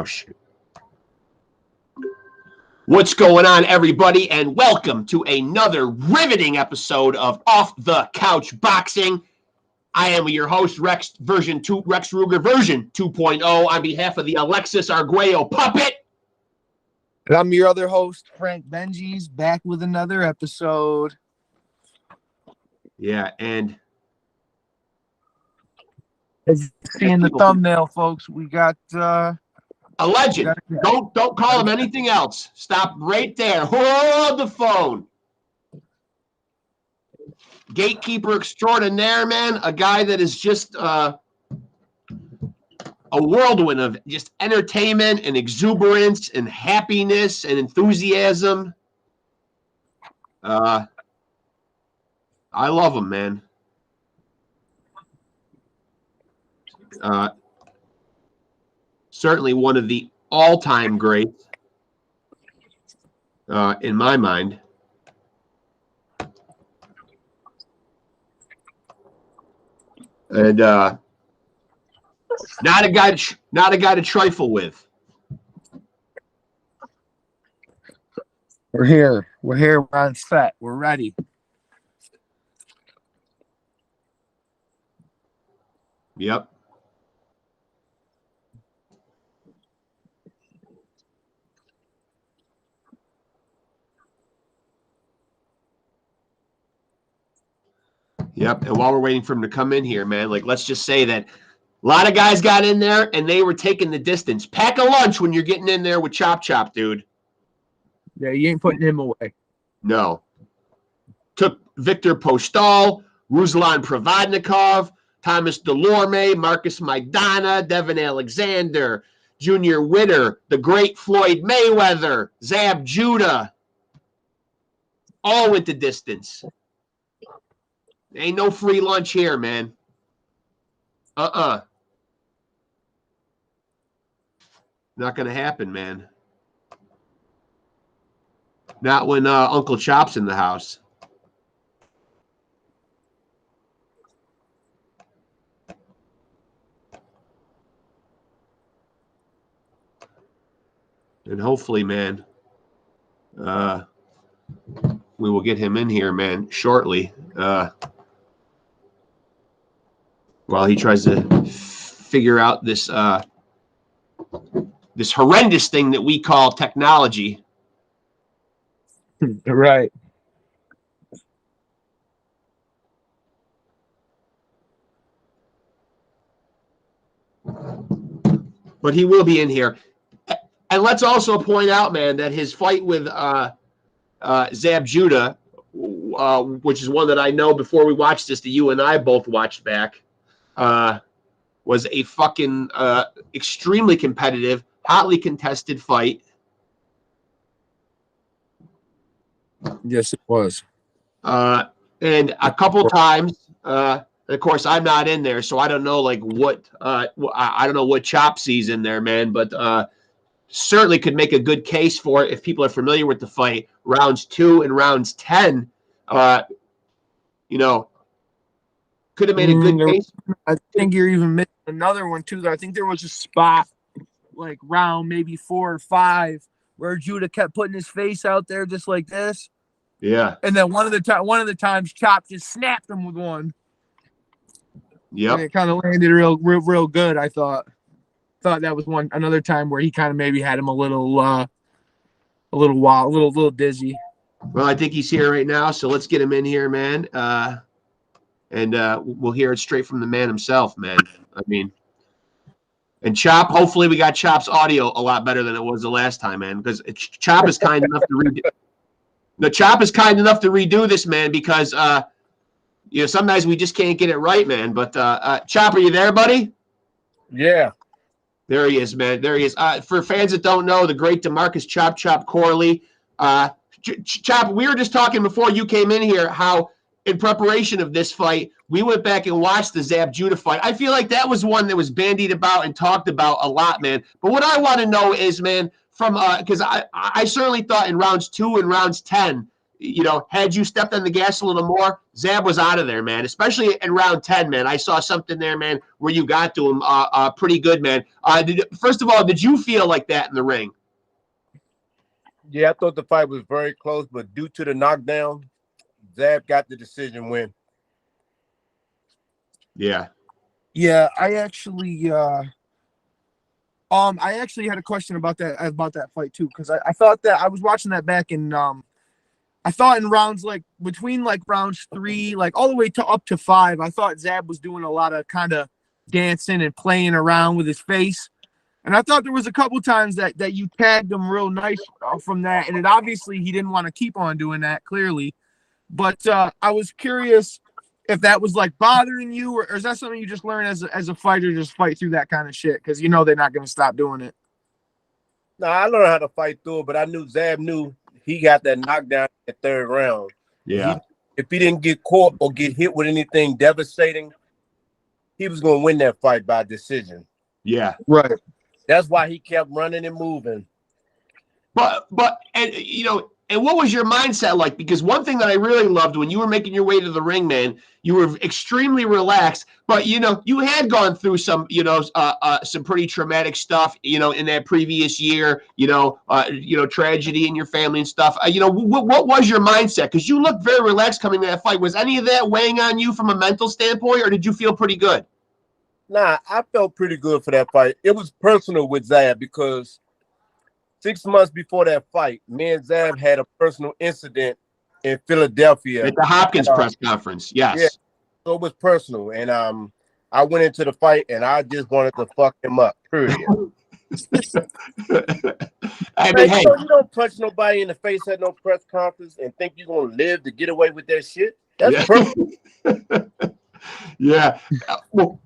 couch. What's going on, everybody, and welcome to another riveting episode of Off the Couch Boxing. I am your host, Rexxx Ruger version 2.0, on behalf of the Alexis Arguello puppet. And I'm your other host, Frank Bengz, back with another episode. Yeah, and as you see in the thumbnail, folks, we got a legend. Don't call him anything else. Stop right there. Hold the phone. Gatekeeper extraordinaire, man. A guy that is just a whirlwind of just entertainment and exuberance and happiness and enthusiasm. I love him, man. Certainly one of the all-time greats in my mind. And not a guy to trifle with. We're here. We're on set. We're ready. Yep. Yep. And while we're waiting for him to come in here, man, like, let's just say that a lot of guys got in there and they were taking the distance. Pack a lunch when you're getting in there with Chop, dude. Yeah, you ain't putting him away. No. Took Victor Postol, Ruslan Provodnikov, Thomas Delorme, Marcus Maidana, Devin Alexander, Junior Witter, the great Floyd Mayweather, Zab Judah. All went the distance. Ain't no free lunch here, man. Not going to happen, man. Not when Uncle Chop's in the house. And hopefully, man, we will get him in here, man, shortly. While he tries to figure out this this horrendous thing that we call technology. Right. But he will be in here. And let's also point out, man, that his fight with Zab Judah, which is one that I know before we watched this, that you and I both watched back, was a fucking extremely competitive, hotly contested fight. Yes, it was. And a couple times, of course, I'm not in there, so I don't know like what I don't know what Chop sees in there, man. But certainly could make a good case for it if people are familiar with the fight. Rounds 2 and rounds 10, you know, could have made a good case. I think you're even missing another one too. I think there was a spot like round maybe 4 or 5 where Judah kept putting his face out there just like this. Yeah. And then one of the times Chop just snapped him with one. Yep. And it kind of landed real good, I thought. Thought that was another time where he kind of maybe had him a little wild, a little dizzy. Well, I think he's here right now, so let's get him in here, man. And we'll hear it straight from the man himself, man. I mean, and Chop, hopefully we got Chop's audio a lot better than it was the last time, man, because Chop is kind enough to redo. The Chop is kind enough to redo this, man, because you know, sometimes we just can't get it right, man. But Chop, are you there, buddy? Yeah. There he is, man. There he is. For fans that don't know, the great DEMARCUS Chop CORLEY. Chop, we were just talking before you came in here how in preparation of this fight, we went back and watched the Zab Judah fight. I feel like that was one that was bandied about and talked about a lot, man. But what I want to know is, man, from because I certainly thought in rounds 2 and rounds 10, you know, had you stepped on the gas a little more, Zab was out of there, man. Especially in round 10, man. I saw something there, man, where you got to him pretty good, man. First of all, did you feel like that in the ring? Yeah, I thought the fight was very close, but due to the knockdown, Zab got the decision win. Yeah. Yeah, I actually had a question about that fight too, because I thought that I was watching that back in I thought in rounds like between like rounds 3, like all the way to up to 5, I thought Zab was doing a lot of kind of dancing and playing around with his face. And I thought there was a couple times that you tagged him real nice from that. And obviously he didn't want to keep on doing that, clearly. But I was curious if that was like bothering you, or is that something you just learn as a fighter, just fight through that kind of shit? Because you know they're not going to stop doing it. No, I learned how to fight through it, but I knew Zab knew he got that knockdown in the 3rd round. Yeah. If he didn't get caught or get hit with anything devastating, he was going to win that fight by decision. Yeah. Right. That's why he kept running and moving. But and you know, and what was your mindset like? Because one thing that I really loved when you were making your way to the ring, man, you were extremely relaxed. But you know, you had gone through some, you know, some pretty traumatic stuff, you know, in that previous year. You know, tragedy in your family and stuff. You know, what was your mindset? Because you looked very relaxed coming to that fight. Was any of that weighing on you from a mental standpoint, or did you feel pretty good? Nah, I felt pretty good for that fight. It was personal with Zab because 6 months before that fight, me and Zab had a personal incident in Philadelphia At the Hopkins press conference. Yes. Yeah, so it was personal. And I went into the fight and I just wanted to fuck him up, period. I mean, hey. You don't punch nobody in the face at no press conference and think you're going to live to get away with that shit. That's personal. Yeah. Well.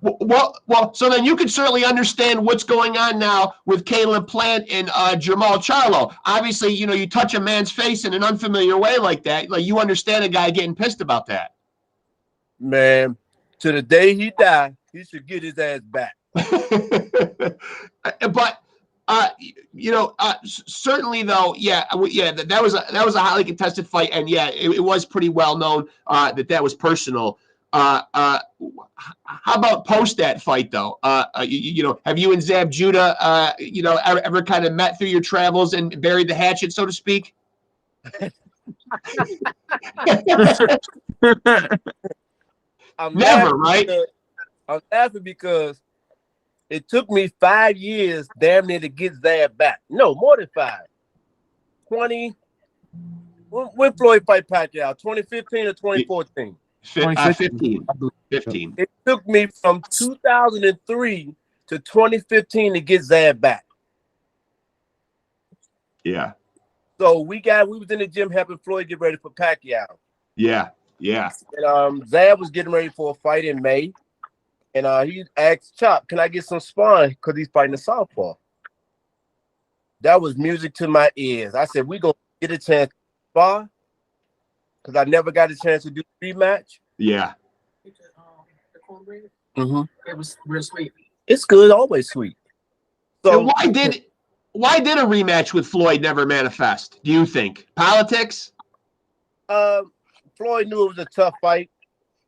So then you can certainly understand what's going on now with Caleb Plant and Jamal Charlo. Obviously, you know, you touch a man's face in an unfamiliar way like that. Like, you understand a guy getting pissed about that. Man, to the day he died, he should get his ass back. But you know, certainly though, that was a highly contested fight, and yeah, it was pretty well known that was personal. How about post that fight though? You know, have you and Zab Judah, you know, ever kind of met through your travels and buried the hatchet, so to speak? Never, right? I'm laughing because it took me 5 years damn near to get Zab back. No, more than 5. 20. When Floyd fight Pacquiao? 2015 or 2014? 15. It took me from 2003 to 2015 to get Zab back. Yeah. So we was in the gym helping Floyd get ready for Pacquiao. Yeah. And Zab was getting ready for a fight in May. And he asked Chop, can I get some sparring? Because he's fighting a southpaw. That was music to my ears. I said, we're going to get a chance to spar. Because I never got a chance to do the rematch. Yeah. Mm-hmm. It was real sweet. It's good, always sweet. So and why did a rematch with Floyd never manifest, do you think? Politics? Floyd knew it was a tough fight,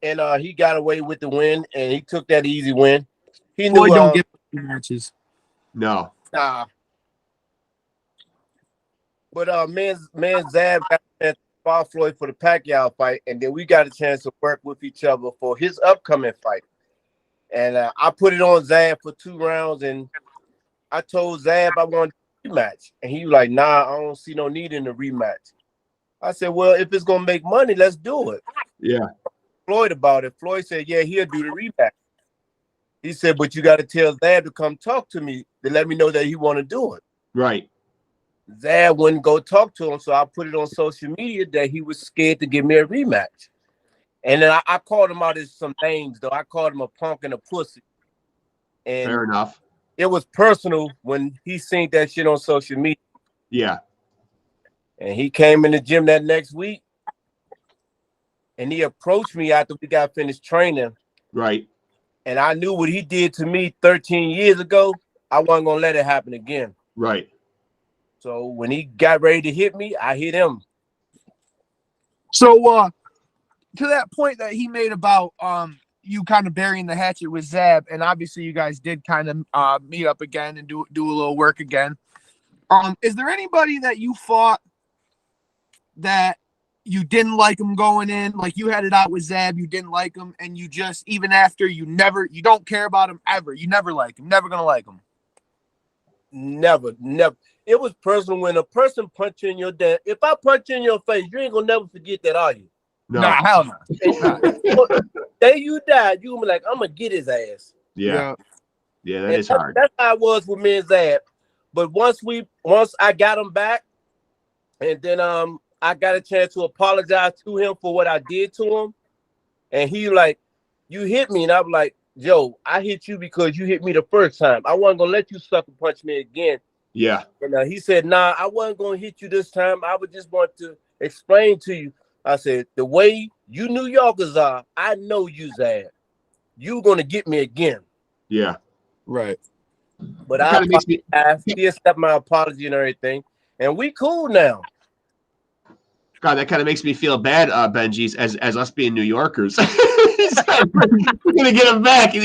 and he got away with the win, and he took that easy win. He knew Floyd don't get matches. No. Nah. But man Zab got a chance to spar Floyd for the Pacquiao fight, and then we got a chance to work with each other for his upcoming fight. And I put it on Zab for 2 rounds, and I told Zab I wanted a rematch. And he was like, nah, I don't see no need in the rematch. I said, well, if it's going to make money, let's do it. Yeah. Floyd about it. Floyd said, yeah, he'll do the rematch. He said, but you got to tell Zab to come talk to me to let me know that he want to do it. Right. Zab wouldn't go talk to him, so I put it on social media that he was scared to give me a rematch. And then I called him out as some names, though. I called him a punk and a pussy. And fair enough. It was personal when he seen that shit on social media. Yeah. And he came in the gym that next week, and he approached me after we got finished training. Right. And I knew what he did to me 13 years ago. I wasn't going to let it happen again. Right. So when he got ready to hit me, I hit him. So to that point that he made about you kind of burying the hatchet with Zab, and obviously you guys did kind of meet up again and do a little work again. Is there anybody that you fought that you didn't like him going in? Like you had it out with Zab, you didn't like him, and you just, even after, you don't care about him ever. You never like him, never gonna like him. Never. It was personal when a person punch you in your dad. If I punch you in your face, you ain't gonna never forget that, are you? No. Nah, hell no. Day you died, you gonna be like, I'm gonna get his ass. Yeah, that is hard. That's how it was with me and Zab. But once I got him back, and then I got a chance to apologize to him for what I did to him, and he like, you hit me, and I was like, yo, I hit you because you hit me the first time. I wasn't gonna let you sucker punch me again. Yeah. And he said, nah, I wasn't gonna hit you this time. I would just want to explain to you. I said, the way you New Yorkers are, I know you, Zab. You gonna get me again. Yeah. Right. But I still accept my apology and everything, and we cool now. God, that kind of makes me feel bad, Bengz, as us being New Yorkers. We're gonna get him back, and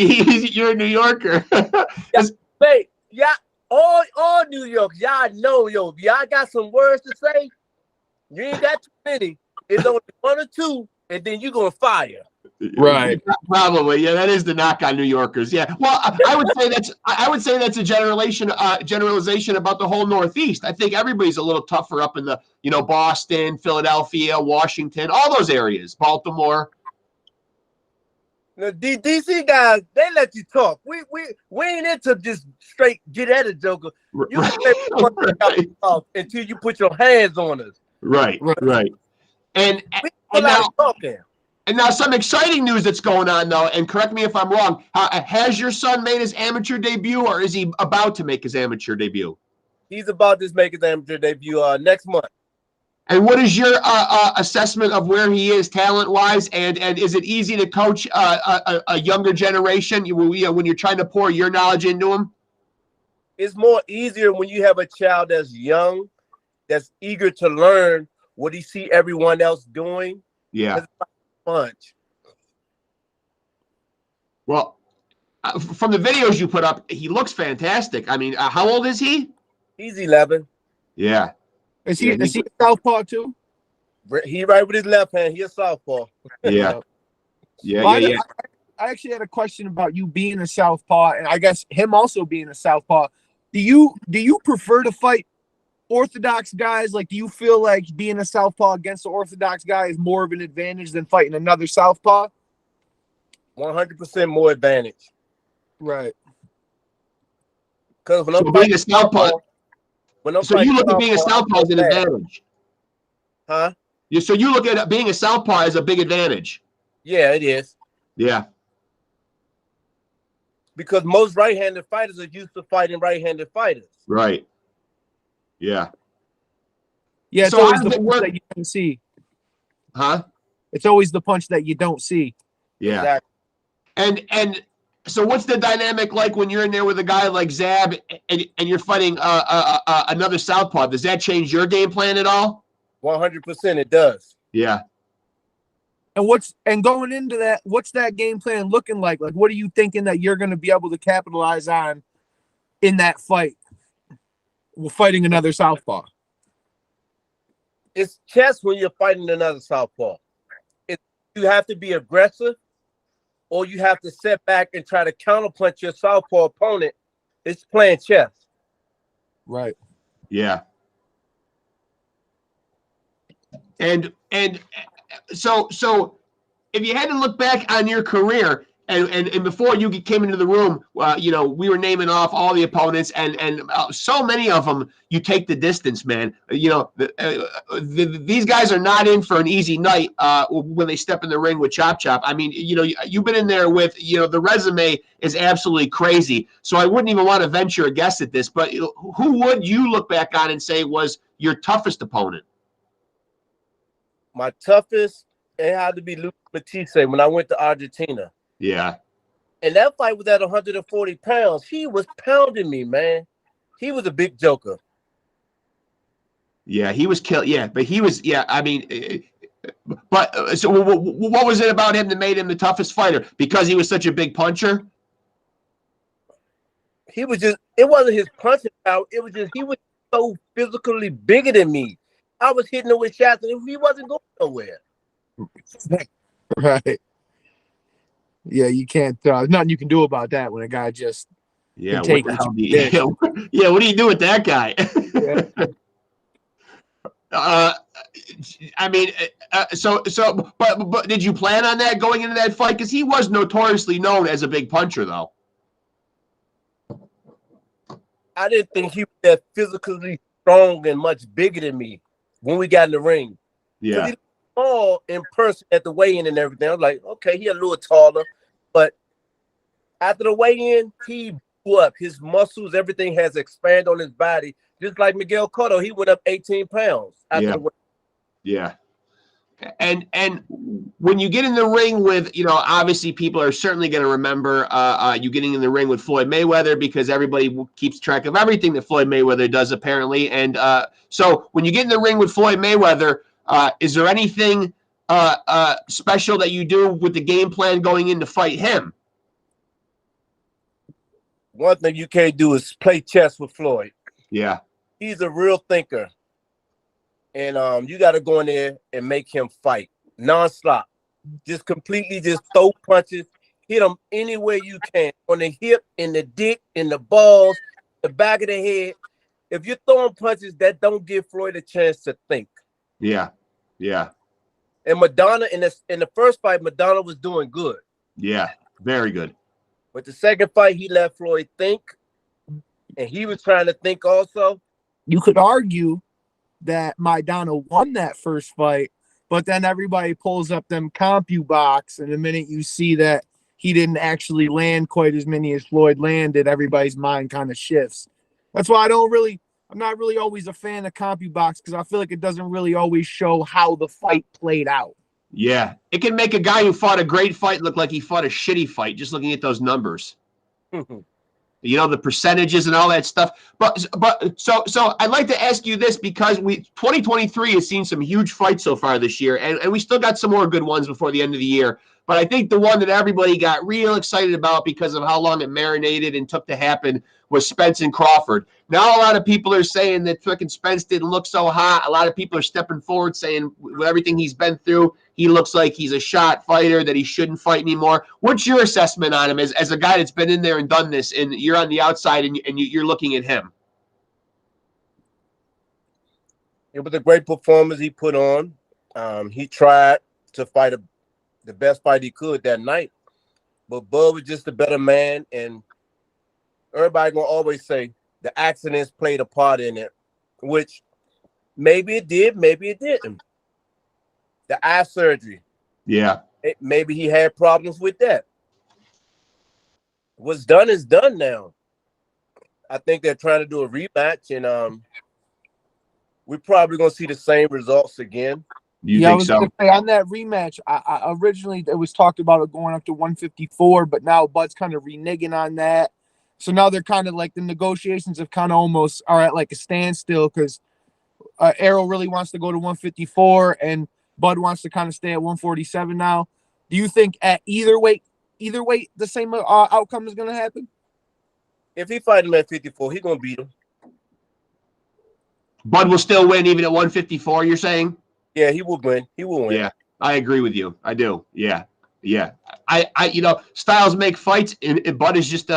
you're a New Yorker. Yeah, all New York, y'all know, y'all got some words to say. You ain't got too many. It's only one or two, and then you're gonna fire. Right. Probably. Yeah, that is the knock on New Yorkers. Yeah. Well, I would say that's a generalization about the whole Northeast. I think everybody's a little tougher up in the, Boston, Philadelphia, Washington, all those areas, Baltimore. The DC guys, they let you talk. We ain't into just straight get at it, Joker. You right. Until you put your hands on us. Right. And now some exciting news that's going on, though, and correct me if I'm wrong. Has your son made his amateur debut, or is he about to make his amateur debut? He's about to make his amateur debut next month. And what is your assessment of where he is talent-wise, and is it easy to coach a younger generation when you're trying to pour your knowledge into him? It's more easier when you have a child that's young, that's eager to learn what he see everyone else doing. Yeah. Punch. Well, from the videos you put up, he looks fantastic. I mean, how old is he? He's 11. Yeah. Is he a southpaw too? He right with his left hand. He a southpaw. Yeah. I actually had a question about you being a southpaw, and I guess him also being a southpaw. Do you prefer to fight orthodox guys? Like, do you feel like being a southpaw against the orthodox guy is more of an advantage than fighting another southpaw? 100% more advantage. Right. Because being a southpaw, so you look at being a southpaw as an advantage, huh? So you look at being a southpaw as a big advantage. Yeah, it is. Yeah. Because most right-handed fighters are used to fighting right-handed fighters. Right. Yeah. Yeah, it's always the punch that you don't see. Huh? It's always the punch that you don't see. Yeah. Exactly. And so what's the dynamic like when you're in there with a guy like Zab and you're fighting another southpaw? Does that change your game plan at all? 100% it does. Yeah. And going into that, what's that game plan looking like? Like, what are you thinking that you're going to be able to capitalize on in that fight? Fighting another southpaw. It's chess when you're fighting another southpaw. You have to be aggressive, or you have to sit back and try to counterpunch your southpaw opponent. It's playing chess. Right. Yeah. And so if you had to look back on your career and before you came into the room, we were naming off all the opponents and so many of them, you take the distance, man. These guys are not in for an easy night when they step in the ring with Chop Chop. I mean, you've been in there with, the resume is absolutely crazy. So I wouldn't even want to venture a guess at this, but who would you look back on and say was your toughest opponent? My toughest, it had to be Luke Matisse when I went to Argentina. Yeah. And that fight was at 140 pounds. He was pounding me, man. He was a big joker. Yeah, he was killed. Yeah, but he was, I mean, But so what was it about him that made him the toughest fighter? Because he was such a big puncher? He was just, it wasn't his punching power. It was just, he was so physically bigger than me. I was hitting him with shots and he wasn't going nowhere. Right. Yeah, you can't. There's nothing you can do about that when a guy just Yeah. take What the hell what yeah. What do you do with that guy? Yeah. I mean, but did you plan on that going into that fight? Because he was notoriously known as a big puncher, though. I didn't think he was that physically strong and much bigger than me when we got in the ring. Yeah. He was small in person at the weigh-in and everything. I was like, okay, he a little taller, but after the weigh-in, he blew up. His muscles, everything has expanded on his body. Just like Miguel Cotto, he went up 18 pounds. After the Yeah. And when you get in the ring with, obviously people are certainly going to remember you getting in the ring with Floyd Mayweather, because everybody keeps track of everything that Floyd Mayweather does, apparently. And so when you get in the ring with Floyd Mayweather, is there anything special that you do with the game plan going in to fight him? One thing you can't do is play chess with Floyd. Yeah. He's a real thinker. And you got to go in there and make him fight nonstop. Just completely just throw punches, hit him anywhere you can, on the hip, in the dick, in the balls, the back of the head. If you're throwing punches, that don't give Floyd a chance to think. Yeah. Yeah. And Madonna, in the first fight, Madonna was doing good. Yeah. Very good. But the second fight, he let Floyd think, and he was trying to think also. You could argue that Maidana won that first fight, but then everybody pulls up them CompuBox, and the minute you see that he didn't actually land quite as many as Floyd landed, everybody's mind kind of shifts. That's why I'm not really always a fan of CompuBox, because I feel like it doesn't really always show how the fight played out. Yeah. It can make a guy who fought a great fight look like he fought a shitty fight, just looking at those numbers. The percentages and all that stuff. But so I'd like to ask you this, because 2023 has seen some huge fights so far this year, and we still got some more good ones before the end of the year. But I think the one that everybody got real excited about because of how long it marinated and took to happen was Spence and Crawford. Now a lot of people are saying that fucking Spence didn't look so hot. A lot of people are stepping forward saying with everything he's been through, he looks like he's a shot fighter, that he shouldn't fight anymore. What's your assessment on him as a guy that's been in there and done this, and you're on the outside and you're looking at him? It was a great performance he put on. He tried to fight the best fight he could that night, but Bud was just a better man, and everybody gonna always say the accidents played a part in it, which maybe it did, maybe it didn't. The eye surgery, Yeah. Maybe he had problems with that. What's done is done now. I think they're trying to do a rematch, and we're probably gonna see the same results again. You think so? Gonna say, on that rematch, I originally it was talked about it going up to 154, but now Bud's kind of reneging on that. So now they're kind of like the negotiations have kind of almost are at like a standstill, because Errol really wants to go to 154 and Bud wants to kind of stay at 147 now. Do you think at either weight, the same outcome is going to happen? If he fight him at 54, he's gonna beat him. Bud will still win even at 154, you're saying? Yeah, he will win. He will win. Yeah, I agree with you. I do. Yeah. Styles make fights, and Bud is just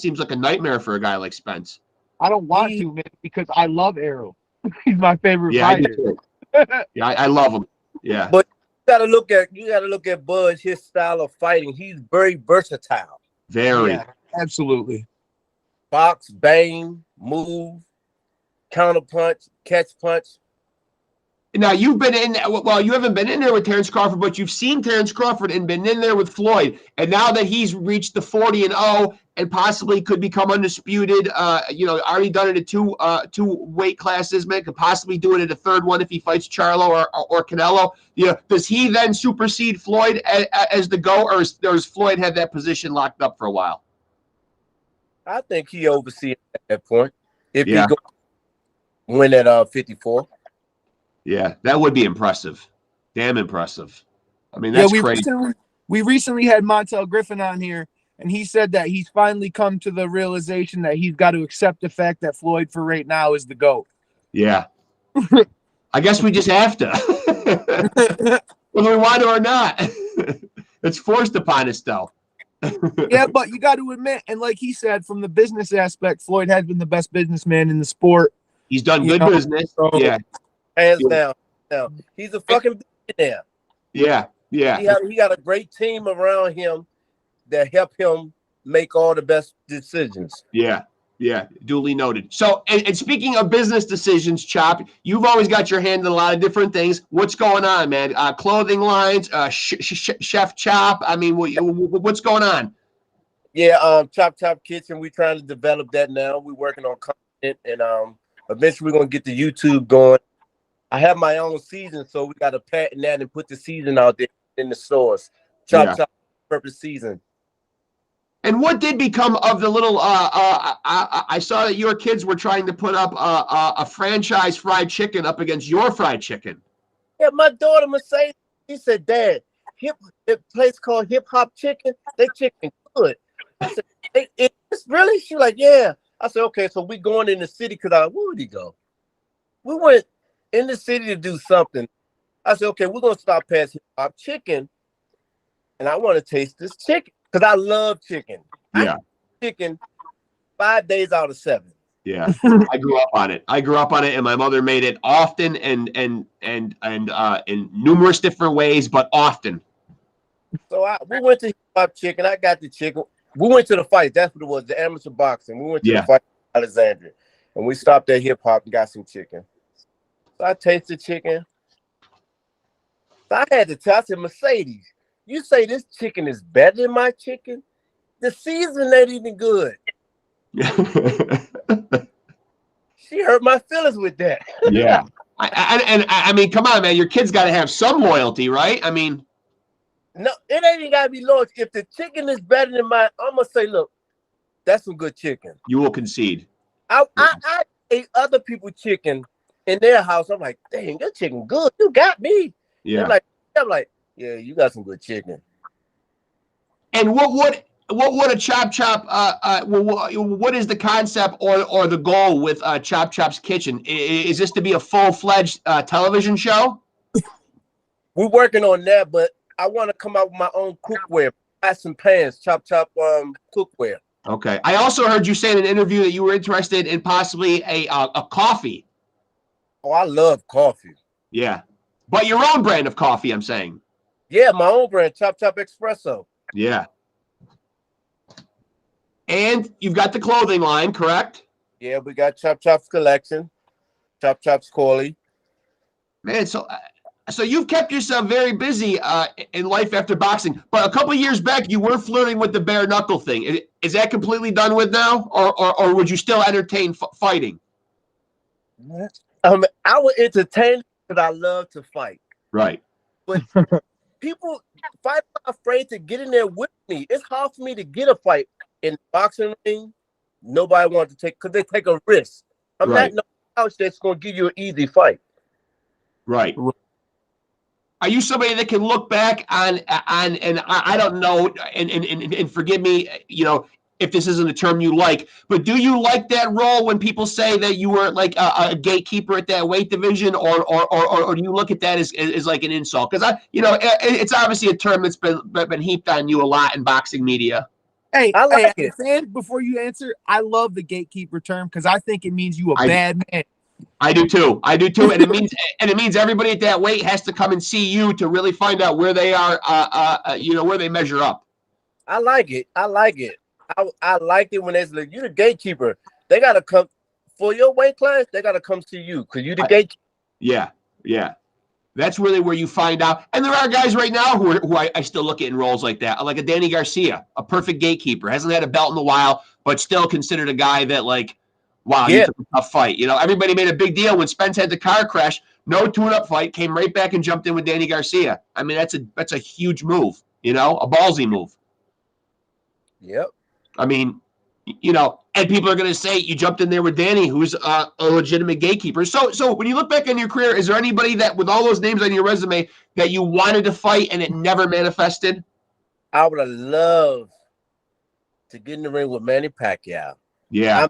seems like a nightmare for a guy like Spence. I don't want to, man, because I love Errol. He's my favorite Yeah, fighter. I do too. Yeah, I love him. Yeah. But you gotta look at Bud, his style of fighting. He's very versatile. Very. Yeah, absolutely. Box, bang, move, counter punch, catch punch. Now, you've been in, well, you haven't been in there with Terrence Crawford, but you've seen Terrence Crawford and been in there with Floyd. And now that he's reached the 40-0 and possibly could become undisputed, already done it at two weight classes, man, could possibly do it at a third one if he fights Charlo or Canelo. Does he then supersede Floyd as the GOAT, or does Floyd have that position locked up for a while? I think he oversees at that point. If he go win at 54. Yeah, that would be impressive. Damn impressive. I mean, Yeah, that's crazy. we recently had Montel Griffin on here, and he said that he's finally come to the realization that he's got to accept the fact that Floyd for right now is the GOAT. Yeah. I guess we just have to. Whether we want to or not. It's forced upon us, though. Yeah, but you got to admit, and like he said, from the business aspect, Floyd has been the best businessman in the sport. He's done good business. So, yeah. Hands down. Now, he's a fucking billionaire. Yeah. Yeah. He got a great team around him that help him make all the best decisions. Yeah. Yeah, duly noted. So, and speaking of business decisions, Chop, you've always got your hand in a lot of different things. What's going on, man? Clothing lines, Chef Chop. I mean, what's going on? Yeah, Chop Kitchen. We're trying to develop that now. We're working on content, and eventually we're gonna get the YouTube going. I have my own season, so we got to patent that and put the season out there in the stores. Chop purpose season. And what did become of the little? I saw that your kids were trying to put up a franchise fried chicken up against your fried chicken. Yeah, my daughter Mercedes, she said, "Dad, a place called Hip Hop Chicken. They chicken good." I said, "It's really?" She like, "Yeah." I said, "Okay, so we going in the city because where would he go?" We went in the city to do something. I said, "Okay, we're gonna stop past Hip Hop Chicken, and I want to taste this chicken." Because I love chicken. Yeah. Chicken 5 days out of 7. Yeah. I grew up on it. And my mother made it often and in numerous different ways, but often. So we went to Hip Hop Chicken. I got the chicken. We went to the fight. That's what it was, the amateur boxing. We went to the fight in Alexandria. And we stopped at Hip Hop and got some chicken. So I tasted chicken. So I had to tell, I said, Mercedes, you say this chicken is better than my chicken? The season ain't even good. She hurt my feelings with that. Yeah. I mean, come on, man. Your kid's got to have some loyalty, right? I mean. No, it ain't even got to be loyalty. If the chicken is better than mine, I'm going to say, look, that's some good chicken. You will concede. I ate other people's chicken in their house. I'm like, dang, your chicken good. You got me. Yeah. I'm like, yeah, you got some good chicken. And what would a Chop? What is the concept or the goal with Chop's Kitchen? Is this to be a full-fledged television show? We're working on that, but I want to come out with my own cookware, pots and pans, Chop cookware. Okay. I also heard you say in an interview that you were interested in possibly a coffee. Oh, I love coffee. Yeah, but your own brand of coffee, I'm saying. Yeah, my own brand, Chop Espresso. Yeah. And you've got the clothing line, correct? Yeah, we got Chop's collection, Chop's CORLEY. Man, so you've kept yourself very busy in life after boxing. But a couple of years back, you were flirting with the bare knuckle thing. Is that completely done with now, or would you still entertain fighting? I would entertain because I love to fight. Right. But people fight are afraid to get in there with me. It's hard for me to get a fight in the boxing ring. Nobody wants to take because they take a risk. I'm not no couch that's going to give you an easy fight. Right. Are you somebody that can look back on and I don't know and forgive me, if this isn't a term you like, but do you like that role when people say that you were like a gatekeeper at that weight division, or do you look at that as like an insult? Because it's obviously a term that's been heaped on you a lot in boxing media. Hey, it. Before you answer, I love the gatekeeper term because I think it means you a bad man. I do too, and it means everybody at that weight has to come and see you to really find out where they are, where they measure up. I like it. I liked it when they said, "You the gatekeeper." They gotta come for your weight class. They gotta come see you because you the gatekeeper. Yeah. That's really where you find out. And there are guys right now who I still look at in roles like that, like a Danny Garcia, a perfect gatekeeper, hasn't had a belt in a while, but still considered a guy that you took a tough fight. Everybody made a big deal when Spence had the car crash. No tune-up fight, came right back and jumped in with Danny Garcia. I mean, that's a huge move, a ballsy move. Yep. I mean, and And people are going to say you jumped in there with Danny, who's a legitimate gatekeeper. So when you look back on your career, is there anybody that, with all those names on your resume, that you wanted to fight and it never manifested? I would have loved to get in the ring with Manny Pacquiao. Yeah. I'm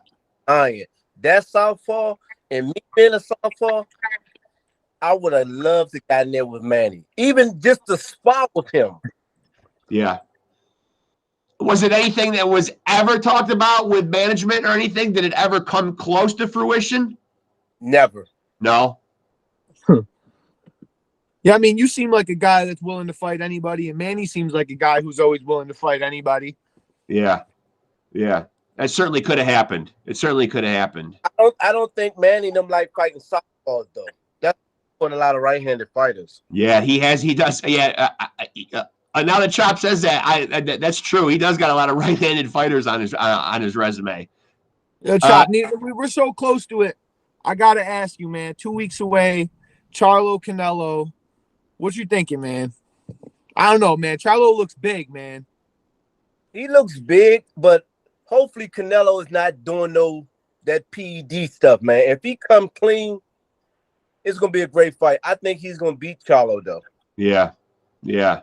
lying. That southpaw and me being a southpaw, I would have loved to get in there with Manny. Even just to spar with him. Yeah. Was it anything that was ever talked about with management or anything? Did it ever come close to fruition? Never. No. Yeah, I mean, you seem like a guy that's willing to fight anybody, and Manny seems like a guy who's always willing to fight anybody. Yeah. Yeah. That certainly could have happened. It certainly could have happened. I don't think Manny and them like fighting southpaws though. That's for a lot of right-handed fighters. Yeah, he does. Yeah. Now that Chop says that, that's true. He does got a lot of right-handed fighters on his resume. Yeah, Chop, we're so close to it. I gotta ask you, man. 2 weeks away, Charlo Canelo. What you thinking, man? I don't know, man. Charlo looks big, man. He looks big, but hopefully Canelo is not doing that PED stuff, man. If he come clean, it's gonna be a great fight. I think he's gonna beat Charlo though. Yeah. Yeah.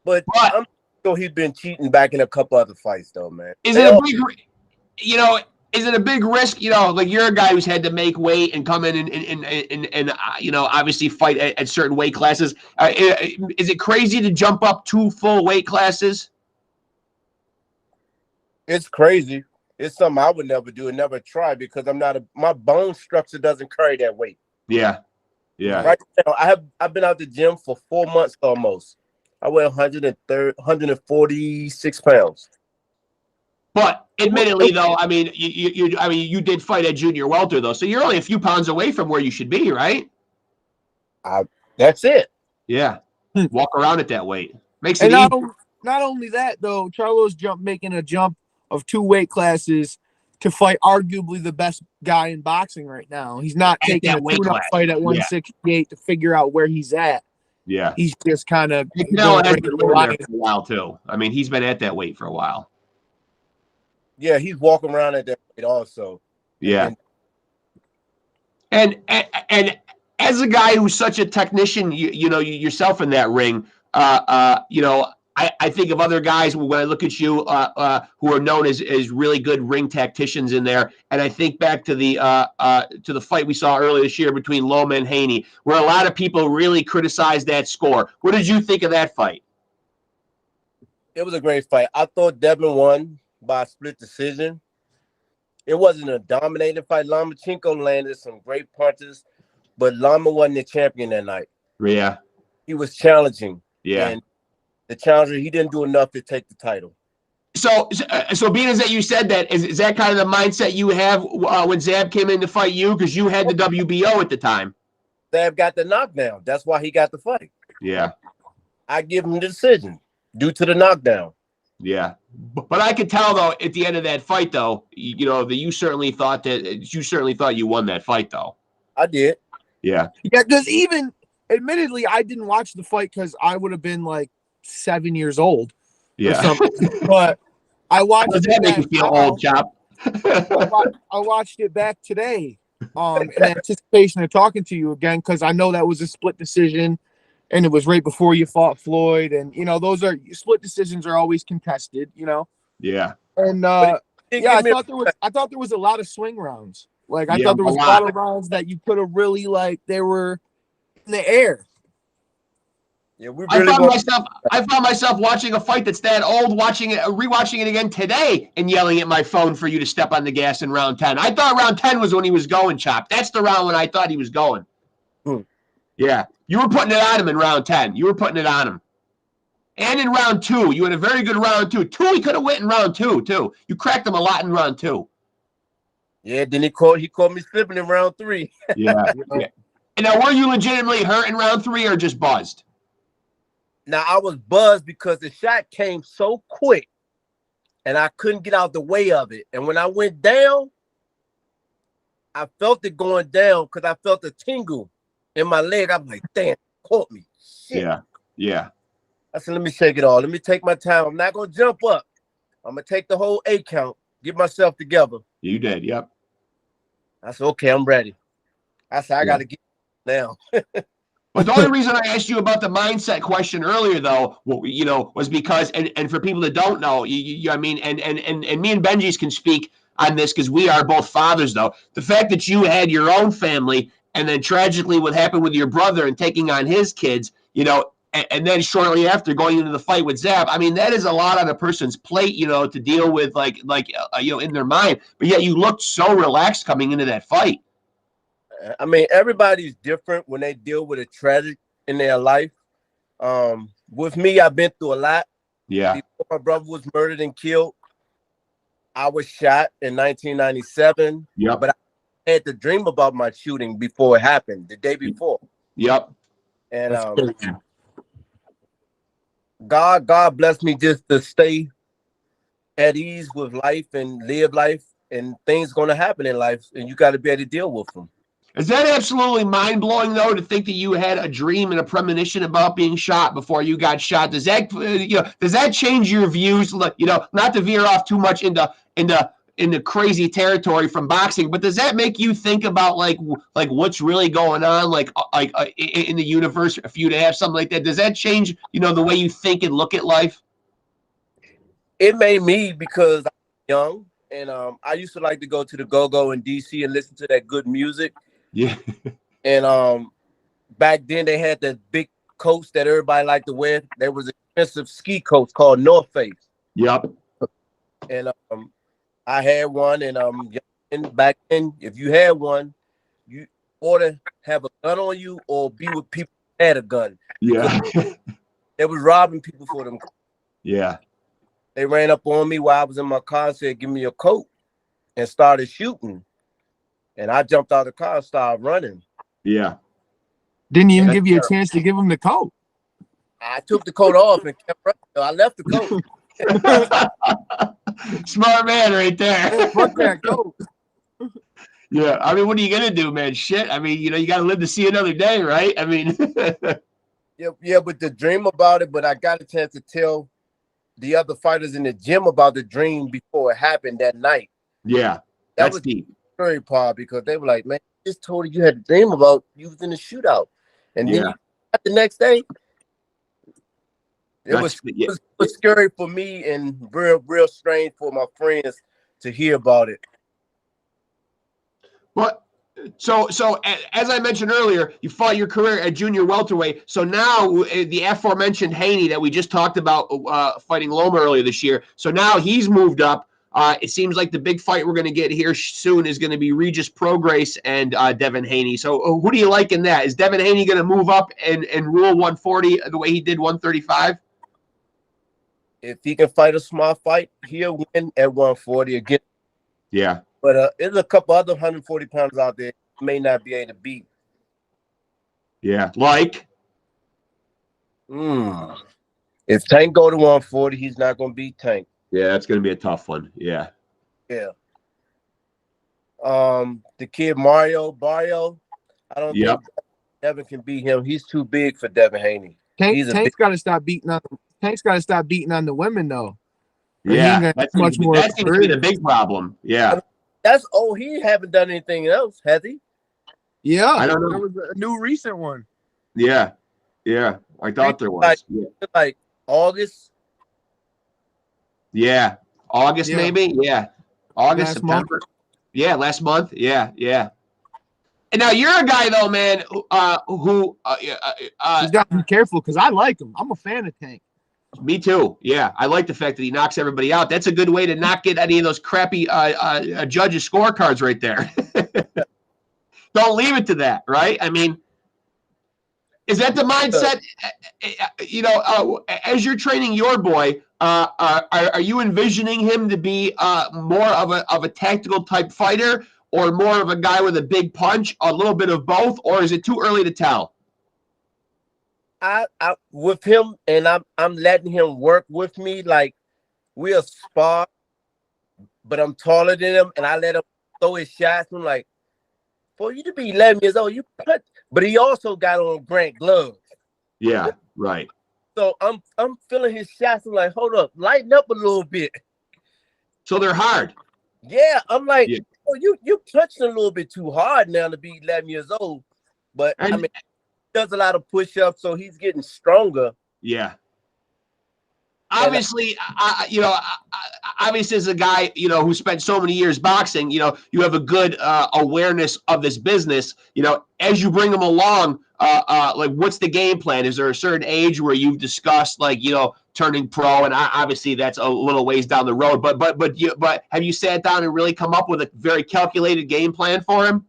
But I'm sure he's been cheating back in a couple other fights, though, man. Is it a big risk? Like you're a guy who's had to make weight and come in and obviously fight at certain weight classes. Is it crazy to jump up 2 full weight classes? It's crazy. It's something I would never do and never try because my bone structure doesn't carry that weight. Yeah. Yeah. Right now, I've been out the gym for 4 months almost. I weigh 146 pounds. But admittedly, though, I mean, you did fight at junior welter, though, so you're only a few pounds away from where you should be, right? That's it. Yeah, walk around at that weight makes And it easy. not only that, though, Charlo's making a jump of 2 weight classes to fight arguably the best guy in boxing right now. He's not taking a tune-up fight at 168 to figure out where he's at. Yeah, he's just kind of. Canelo has been living there for a while too. I mean, he's been at that weight for a while. Yeah, he's walking around at that weight also. Yeah, and as a guy who's such a technician, yourself in that ring, I think of other guys when I look at you who are known as really good ring tacticians in there, and I think back to the fight we saw earlier this year between Loma and Haney, where a lot of people really criticized that score. What did you think of that fight? It was a great fight. I thought Devin won by a split decision. It wasn't a dominating fight. Lomachenko landed some great punches, but Loma wasn't the champion that night. Yeah, he was challenging. Yeah. And the challenger, he didn't do enough to take the title. So being as that you said that, is that kind of the mindset you have when Zab came in to fight you? Because you had the WBO at the time. Zab got the knockdown. That's why he got the fight. Yeah. I give him the decision due to the knockdown. Yeah. But I could tell, though, at the end of that fight, though, that you certainly thought you won that fight, though. I did. Yeah. Yeah, because even, admittedly, I didn't watch the fight because I would have been like 7 years old. Yeah. Or something. But I watched Does that make you feel old, Chop? I watched it back today in anticipation of talking to you again because I know that was a split decision and it was right before you fought Floyd. And, those are split decisions are always contested, Yeah. And, I thought there was a lot of swing rounds. Like, I thought there was a lot of rounds that you could have really, they were in the air. Yeah, I found myself watching a fight that's that old, rewatching it again today, and yelling at my phone for you to step on the gas in round 10. I thought round 10 was when he was going, Chop. That's the round when I thought he was going. Yeah, you were putting it on him in round 10. You were putting it on him, and in round 2, you had a very good round 2. He could have went in round 2 too. You cracked him a lot in round 2. Yeah, then he called me slipping in round 3. Yeah. Yeah. And now, were you legitimately hurt in round 3 or just buzzed? Now, I was buzzed because the shot came so quick and I couldn't get out the way of it. And when I went down, I felt it going down because I felt a tingle in my leg. I'm like, damn, caught me. Shit. Yeah. Yeah. I said, let me shake it all. Let me take my time. I'm not going to jump up. I'm going to take the whole 8 count get myself together. You did, yep. I said, okay, I'm ready. I said, I got to get now. But the only reason I asked you about the mindset question earlier, though, was because, and for people that don't know, I mean, and me and Benji's can speak on this because we are both fathers, though. The fact that you had your own family, and then tragically what happened with your brother and taking on his kids, and then shortly after going into the fight with Zab, I mean, that is a lot on a person's plate, to deal with, in their mind. But yet you looked so relaxed coming into that fight. I mean, everybody's different when they deal with a tragic in their life. With me, I've been through a lot. Yeah. Before my brother was murdered and killed, I was shot in 1997. Yep. But I had to dream about my shooting before it happened, the day before. Yep. And God blessed me just to stay at ease with life and live life, and things going to happen in life, and you got to be able to deal with them. Is that absolutely mind-blowing, though, to think that you had a dream and a premonition about being shot before you got shot? Does that, does that change your views? Not to veer off too much into crazy territory from boxing, but does that make you think about like what's really going on, like in the universe? If you to have something like that, does that change, the way you think and look at life? It made me, because I'm young, and I used to like to go to the Go-Go in DC and listen to that good music. Yeah. And back then they had that big coats that everybody liked to wear. There was an expensive ski coats called North Face. Yep. And I had one, and back then, if you had one, you ought to have a gun on you or be with people who had a gun. Yeah. They was robbing people for them. Yeah. They ran up on me while I was in my car and said, give me your coat, and started shooting. And I jumped out of the car and started running. Yeah. Didn't even give you a chance to give him the coat. I took the coat off and kept running. I left the coat. Smart man right there. Fuck that coat. Yeah. I mean, what are you going to do, man? Shit. I mean, you got to live to see another day, right? I mean. Yeah, but the dream about it, but I got a chance to tell the other fighters in the gym about the dream before it happened that night. Yeah. That was deep. Very part, because they were like, man, I just told you had a dream about you was in the shootout. And then the next day, it was scary for me and real strange for my friends to hear about it. But so as I mentioned earlier, you fought your career at junior welterweight. So now the aforementioned Haney that we just talked about fighting Loma earlier this year. So now he's moved up. It seems like the big fight we're going to get here soon is going to be Regis Prograis and Devin Haney. So who do you like in that? Is Devin Haney going to move up and rule 140 the way he did 135? If he can fight a smart fight, he'll win at 140 again. Yeah. But there's a couple other 140 pounds out there he may not be able to beat. Yeah. Like? If Tank go to 140, he's not going to beat Tank. Yeah, that's going to be a tough one. Yeah. Yeah. The kid Mario Barrio, I don't think Devin can beat him. He's too big for Devin Haney. Tank's got to stop beating on. Tank's got to stop beating on the women though. Yeah, that seems to be the big problem. Yeah. He haven't done anything else, has he? Yeah, I don't know. There was a new recent one. Yeah. I thought there was. Like August. Yeah. August, maybe. Yeah. August, September. Month. Yeah, last month. Yeah. And now you're a guy though, man, who he's got to be careful because I like him. I'm a fan of Tank. Me too. Yeah, I like the fact that he knocks everybody out. That's a good way to not get any of those crappy judges' scorecards right there. Don't leave it to that, right? I mean, is that the mindset? As you're training your boy, are you envisioning him to be more of a tactical type fighter, or more of a guy with a big punch, a little bit of both, or is it too early to tell? I with him, and I'm letting him work with me. Like, we'll spar, but I'm taller than him, and I let him throw his shots. I'm like, for you to be 11 years old, you punch. But he also got on Grant gloves. Yeah, right. So I'm feeling his shots. I'm like, hold up, lighten up a little bit. So they're hard. Yeah, I'm like, Yeah. oh, you punching a little bit too hard now to be 11 years old. But I And mean, he does a lot of push-ups, so he's getting stronger. yeah. And Obviously, obviously, as a guy, who spent so many years boxing, you have a good awareness of this business. As you bring them along, like, what's the game plan? Is there a certain age where you've discussed, like, turning pro? And obviously, that's a little ways down the road. But have you sat down and really come up with a very calculated game plan for him?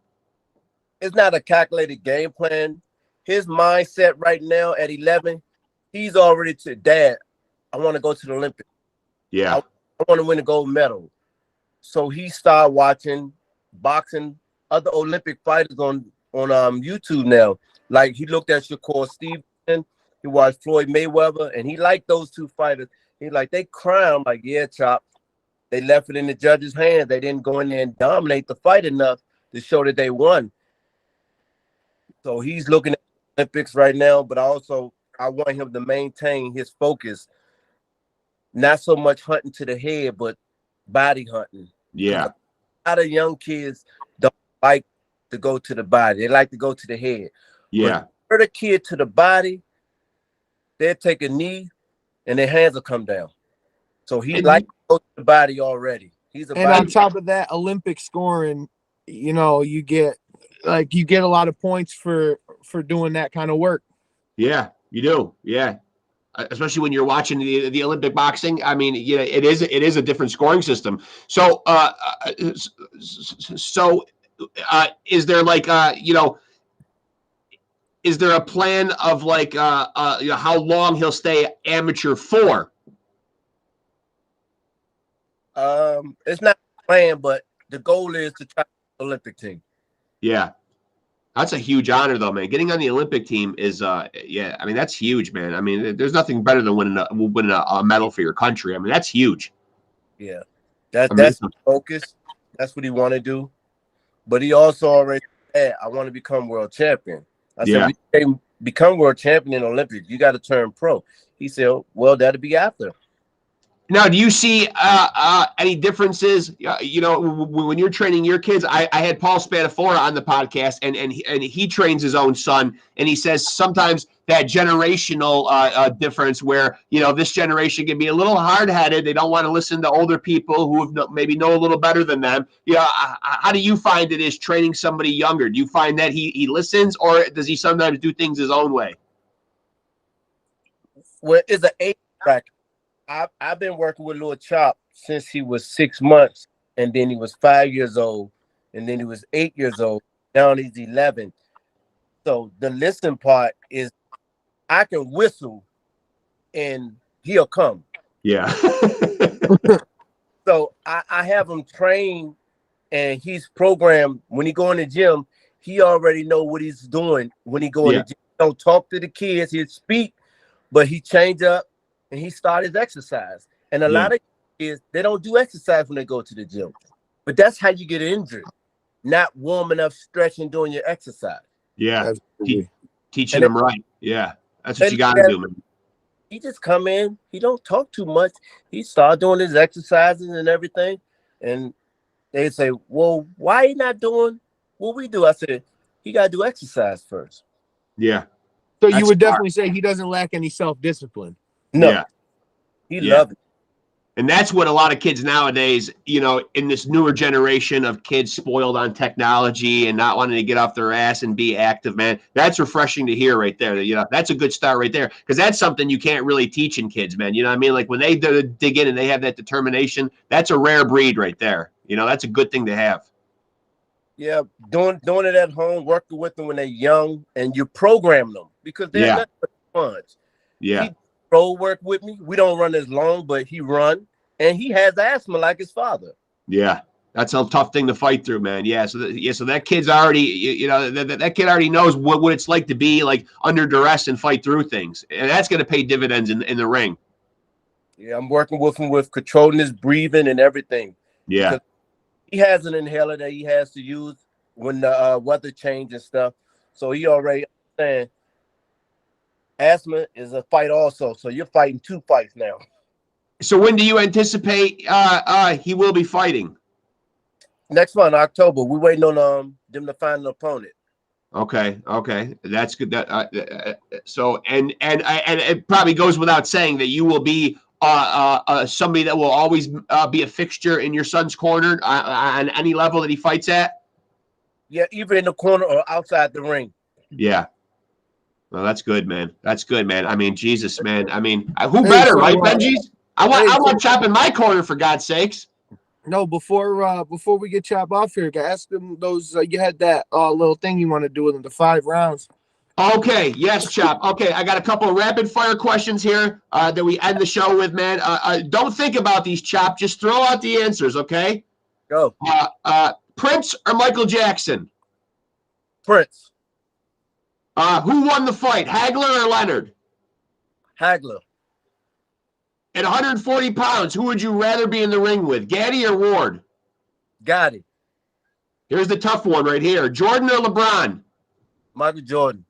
it's not a calculated game plan. His mindset right now at 11, he's already to dad. I want to go to the Olympics. Yeah. I want to win a gold medal. So he started watching boxing other Olympic fighters on YouTube now. Like, he looked at Shakur Stevenson, he watched Floyd Mayweather, and he liked those two fighters. He like, they cry. I'm like, yeah, Chop. They left it in the judge's hands. They didn't go in there and dominate the fight enough to show that they won. So he's looking at the Olympics right now, but also I want him to maintain his focus. Not so much hunting to the head, but body hunting. Yeah. A lot of young kids don't like to go to the body. They like to go to the head. Yeah. But hurt a kid to the body, they'll take a knee and their hands will come down. So he likes to go to the body already. He's a And body. on top of that, Olympic scoring, you get a lot of points for doing that kind of work. Yeah, you do. Yeah. Especially when you're watching the Olympic boxing. I mean, it is a different scoring system. So, is there like, is there a plan of like, how long he'll stay amateur for? It's not planned, but the goal is to try the Olympic team. Yeah. That's a huge honor, though, man. Getting on the Olympic team is, yeah. I mean, that's huge, man. I mean, there's nothing better than winning a medal for your country. I mean, that's huge. Yeah, that's his focus. That's what he want to do. But he also already said, "I want to become world champion." I said, "We can't become world champion in Olympics. You got to turn pro." He said, "Well, that'll be after." Now, do you see any differences? When you're training your kids, I had Paul Spadafora on the podcast, and he trains his own son, and he says sometimes that generational difference where this generation can be a little hard-headed. They don't want to listen to older people who maybe know a little better than them. How do you find it is training somebody younger? Do you find that he listens, or does he sometimes do things his own way? Well, it's an age bracket. I've been working with Lil Chop since he was 6 months, and then he was 5 years old, and then he was 8 years old. Now he's 11. So the listen part is I can whistle and he'll come. Yeah. So I have him trained, and he's programmed. When he go in the gym, he already know what he's doing. When he go in the gym, he don't talk to the kids. He'll speak, but he change up. And he started exercise. And a lot of kids, they don't do exercise when they go to the gym. But that's how you get injured. Not warming up, stretching, doing your exercise. Yeah. Teaching them right. Yeah. That's what you got to do, man. He just come in. He don't talk too much. He start doing his exercises and everything. And they say, well, why he not doing what we do? I said, he got to do exercise first. Yeah. So you would definitely say he doesn't lack any self-discipline. No, he loved it. And that's what a lot of kids nowadays, in this newer generation of kids spoiled on technology and not wanting to get off their ass and be active, man. That's refreshing to hear right there. That's a good start right there, because that's something you can't really teach in kids, man. You know what I mean? Like, when they dig in and they have that determination, that's a rare breed right there. That's a good thing to have. Yeah, doing it at home, working with them when they're young, and you program them because they're not fun. Yeah. He road work with me. We don't run as long, but he run, and he has asthma like his father. Yeah, that's a tough thing to fight through, man. Yeah, so that kid's already, that kid already knows what it's like to be like under duress and fight through things, and that's going to pay dividends in the ring. Yeah, I'm working with him with controlling his breathing and everything. Yeah, because he has an inhaler that he has to use when the weather change and stuff, so he already understands. Asthma is a fight also, so you're fighting 2 fights now. So when do you anticipate he will be fighting? Next month, October. We waiting on them to find an opponent. Okay, that's good. So and it probably goes without saying that you will be somebody that will always be a fixture in your son's corner on any level that he fights at. Yeah, either in the corner or outside the ring. Yeah. Well, that's good, man. That's good, man. I mean, Jesus, man. I mean, who better, right, Benji's? I want Chop in my corner, for God's sakes. No, before we get Chop off here, ask him those. You had that little thing you want to do with him, the 5 rounds. Okay, yes, Chop. Okay, I got a couple of rapid fire questions here that we end the show with, man. Don't think about these, Chop. Just throw out the answers, okay? Go. Prince or Michael Jackson? Prince. Who won the fight, Hagler or Leonard? Hagler. At 140 pounds, who would you rather be in the ring with, Gaddy or Ward? Got it. Here's the tough one right here. Jordan or LeBron? Michael Jordan.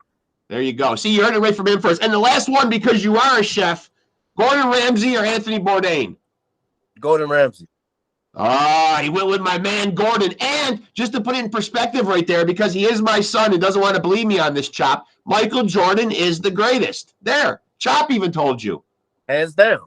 There you go. See, you heard it right from him first. And the last one, because you are a chef, Gordon Ramsay or Anthony Bourdain? Gordon Ramsay. He went with my man Gordon. And just to put it in perspective right there, because he is my son and doesn't want to believe me on this, Chop, Michael Jordan is the greatest. There. Chop even told you. Hands down.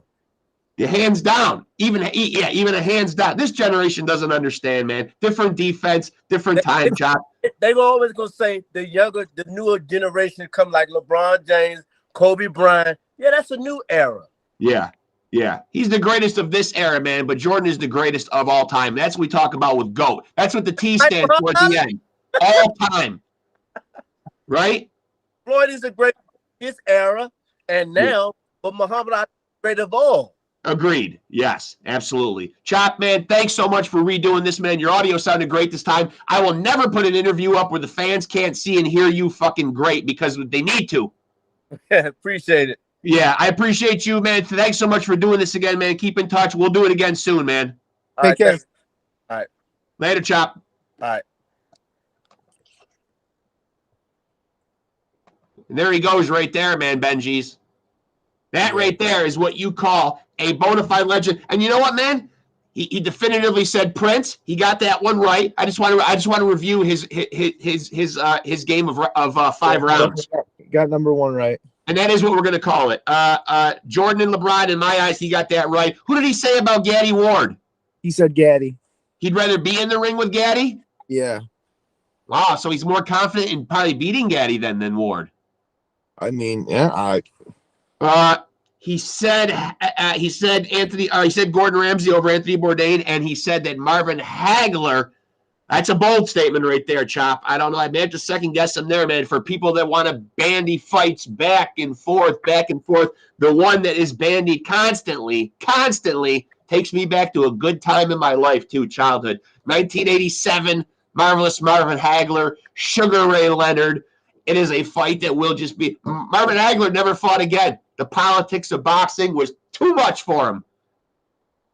Yeah, hands down. Even a hands down. This generation doesn't understand, man. Different defense, different time, Chop. They were always going to say the newer generation come like LeBron James, Kobe Bryant. Yeah, that's a new era. Yeah. He's the greatest of this era, man, but Jordan is the greatest of all time. That's what we talk about with GOAT. That's what the T stands for at the end. All time. Right? Floyd is the greatest of his era, and now, but Muhammad Ali is the great of all. Agreed. Yes, absolutely. Chop, man, thanks so much for redoing this, man. Your audio sounded great this time. I will never put an interview up where the fans can't see and hear you fucking great because they need to. Appreciate it. Yeah, I appreciate you, man. Thanks so much for doing this again, man. Keep in touch. We'll do it again soon, man. Take care. All right. Later, Chop. All right. And there he goes right there, man, Benji's. That right there is what you call a bona fide legend. And you know what, man? He definitively said Prince. He got that one right. I just want to review his game of 5 rounds. Got number 1 right. And that is what we're going to call it. Jordan and LeBron, in my eyes, he got that right. Who did he say about Gaddy Ward? He said Gaddy. He'd rather be in the ring with Gaddy? Yeah. Wow, so he's more confident in probably beating Gaddy than Ward. I mean, yeah. He said Gordon Ramsay over Anthony Bourdain, and he said that Marvin Hagler. That's a bold statement right there, Chop. I don't know. I may have to second guess him there, man. For people that want to bandy fights back and forth, the one that is bandied constantly takes me back to a good time in my life, too, childhood. 1987, Marvelous Marvin Hagler, Sugar Ray Leonard. It is a fight that will just be. Marvin Hagler never fought again. The politics of boxing was too much for him.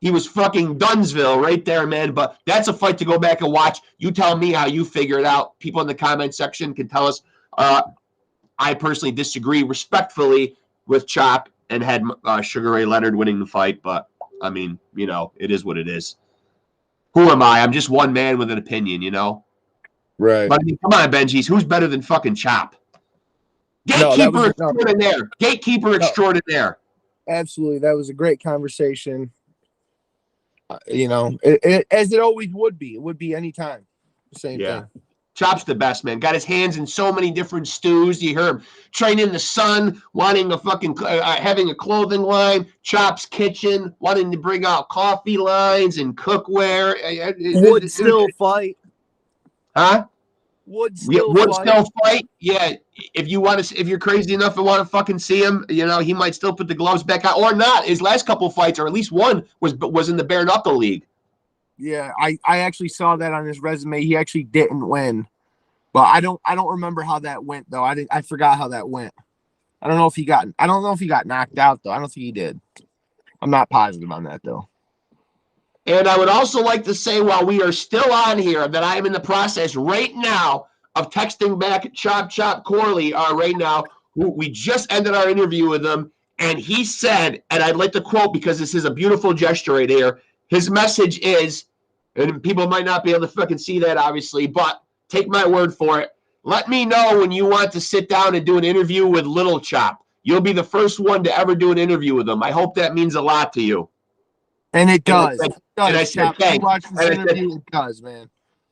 He was fucking Dunsville right there, man. But that's a fight to go back and watch. You tell me how you figure it out. People in the comment section can tell us. I personally disagree respectfully with Chop and had Sugar Ray Leonard winning the fight. But, I mean, it is what it is. Who am I? I'm just one man with an opinion, Right. But I mean, come on, Benji's. Who's better than fucking Chop? Gatekeeper extraordinaire. Gatekeeper extraordinaire. Absolutely. That was a great conversation. As it always would be. It would be anytime. Same thing. Chop's the best, man. Got his hands in so many different stews. You hear him training in the sun, wanting a fucking having a clothing line. Chop's Kitchen, wanting to bring out coffee lines and cookware. Would still fight. Huh? Would still fight. Yeah. If you're crazy enough and want to fucking see him, he might still put the gloves back on or not. His last couple fights, or at least one, was in the bare knuckle league. Yeah, I actually saw that on his resume. He actually didn't win, but I don't remember how that went though. I forgot how that went. I don't know if he got knocked out though. I don't think he did. I'm not positive on that though. And I would also like to say, while we are still on here, that I am in the process right now of texting back Chop CORLEY right now. We just ended our interview with him, and he said, and I'd like to quote because this is a beautiful gesture right here. His message is, And people might not be able to fucking see that, obviously, but take my word for it. Let me know when you want to sit down and do an interview with Little Chop. You'll be the first one to ever do an interview with him. I hope that means a lot to you. And it does. And I said, Chop. You watch this interview, it does, man.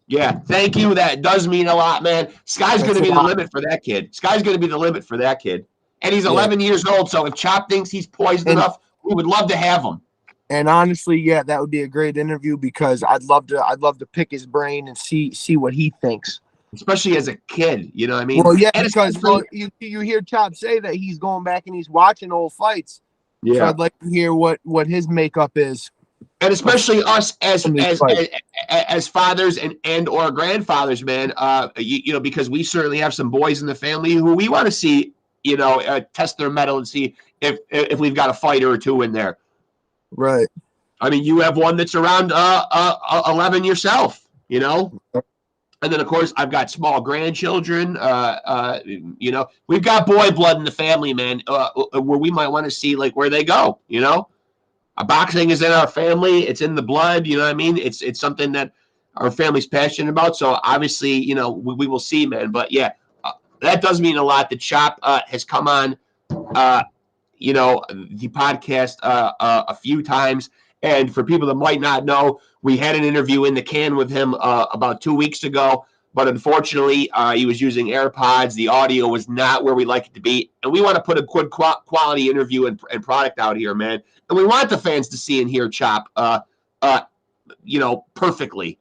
Yeah, thank you. That does mean a lot, man. Sky's going to be the limit for that kid. Sky's going to be the limit for that kid. And he's 11 years old, so if Chop thinks he's poised enough, we would love to have him. And honestly, yeah, that would be a great interview because I'd love to pick his brain and see what he thinks. Especially as a kid, you know what I mean? Well, yeah, because you hear Chop say that he's going back and he's watching old fights. Yeah. So I'd like to hear what his makeup is. And especially us as fathers and or grandfathers, man, you know, because we certainly have some boys in the family who we want to see, you know, test their mettle and see if we've got a fighter or two in there. Right. I mean, you have one that's around 11 yourself, you know. And then, of course, I've got small grandchildren. You know, we've got boy blood in the family, man, where we might want to see, like, where they go, you know. Boxing is in our family. It's in the blood, you know what I mean? It's something that our family's passionate about. So, obviously, you know, we will see, man. But, yeah, that does mean a lot that Chop has come on, you know, the podcast a few times. And for people that might not know, we had an interview in the can with him about 2 weeks ago, but unfortunately, he was using AirPods. The audio was not where we like it to be, and we want to put a good quality interview and product out here, man. And we want the fans to see and hear Chop, you know, perfectly.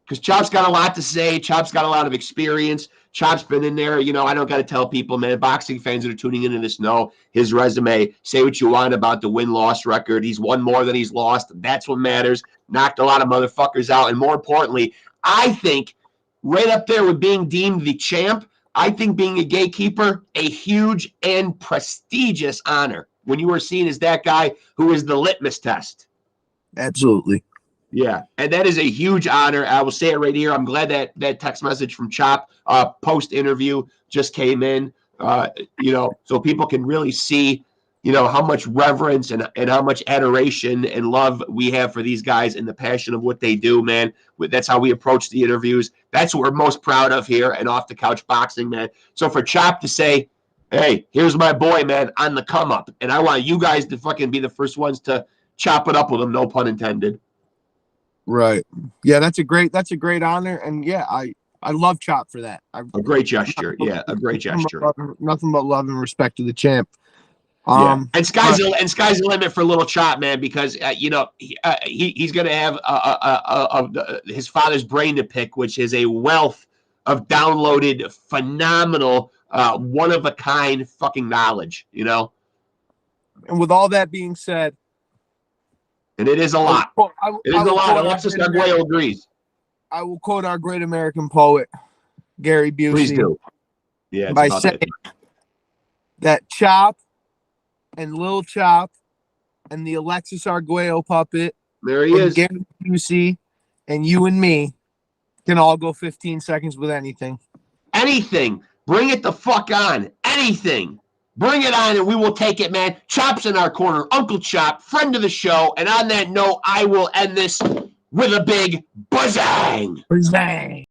Because Chop's got a lot to say. Chop's got a lot of experience. Chop's been in there. You know, I don't got to tell people, man. Boxing fans that are tuning into this know his resume. Say what you want about the win-loss record. He's won more than he's lost. That's what matters. Knocked a lot of motherfuckers out. And more importantly, I think right up there with being deemed the champ, I think being a gatekeeper, a huge and prestigious honor when you are seen as that guy who is the litmus test. Absolutely. Yeah, and that is a huge honor. I will say it right here. I'm glad that text message from Chop post-interview just came in, you know, so people can really see, you know, how much reverence and how much adoration and love we have for these guys and the passion of what they do, man. That's how we approach the interviews. That's what we're most proud of here and Off the Couch Boxing, man. So for Chop to say, hey, here's my boy, man, on the come up, and I want you guys to fucking be the first ones to chop it up with him, no pun intended. Right. Yeah, that's a great honor. And yeah, I love Chop for that. A great gesture. Yeah, a great gesture. Nothing but love and respect to the champ. Yeah. And sky's the limit for Little Chop, man, because you know, he's going to have his father's brain to pick, which is a wealth of downloaded, phenomenal, one of a kind fucking knowledge, you know. And with all that being said, and it is a lot. It is a lot. Alexis Arguello agrees. I will quote our great American poet, Gary Busey. Please do. Yeah. By saying that Chop and Lil Chop and the Alexis Arguello puppet, there he is, Gary Busey, and you and me can all go 15 seconds with anything. Anything. Bring it the fuck on. Anything. Bring it on, and we will take it, man. Chop's in our corner. Uncle Chop, friend of the show. And on that note, I will end this with a big buzzang. Buzzang.